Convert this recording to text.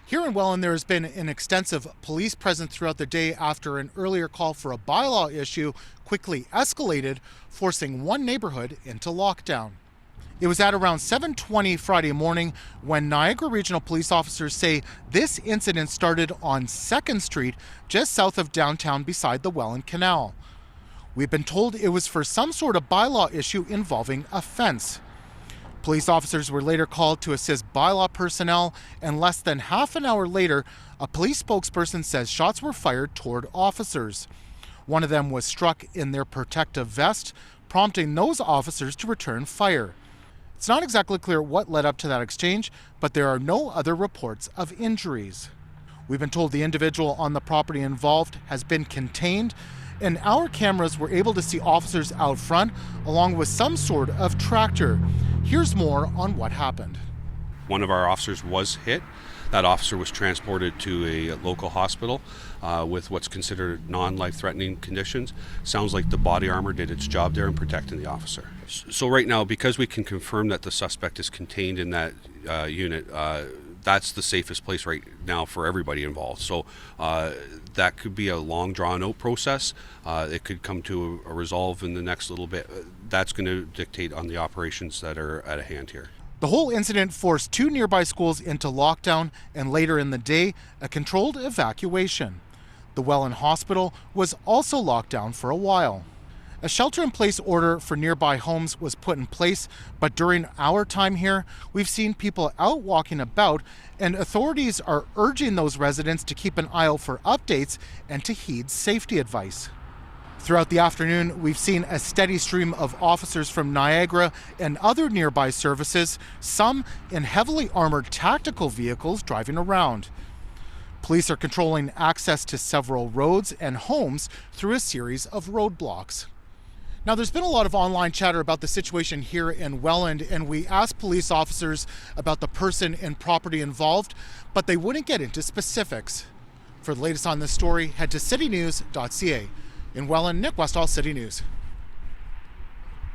Here in Welland, there has been an extensive police presence throughout the day after an earlier call for a bylaw issue quickly escalated, forcing one neighborhood into lockdown. It was at around 7:20 Friday morning when Niagara Regional Police officers say this incident started on 2nd Street, just south of downtown beside the Welland Canal. We've been told it was for some sort of bylaw issue involving a fence. Police officers were later called to assist bylaw personnel, and less than half an hour later, a police spokesperson says shots were fired toward officers. One of them was struck in their protective vest, prompting those officers to return fire. It's not exactly clear what led up to that exchange, but there are no other reports of injuries. We've been told the individual on the property involved has been contained, and our cameras were able to see officers out front along with some sort of tractor. Here's more on what happened. One of our officers was hit. That officer was transported to a local hospital with what's considered non-life-threatening conditions. Sounds like the body armor did its job there in protecting the officer. So right now, because we can confirm that the suspect is contained in that unit, that's the safest place right now for everybody involved. So that could be a long drawn-out process. It could come to a resolve in the next little bit. That's going to dictate on the operations that are at hand here. The whole incident forced 2 nearby schools into lockdown, and later in the day, a controlled evacuation. The Welland Hospital was also locked down for a while. A shelter-in-place order for nearby homes was put in place, but during our time here, we've seen people out walking about, and authorities are urging those residents to keep an eye out for updates and to heed safety advice. Throughout the afternoon, we've seen a steady stream of officers from Niagara and other nearby services, some in heavily armored tactical vehicles driving around. Police are controlling access to several roads and homes through a series of roadblocks. Now, there's been a lot of online chatter about the situation here in Welland, and we asked police officers about the person and property involved, but they wouldn't get into specifics. For the latest on this story, head to citynews.ca. In Welland, Nick Westoll, City News.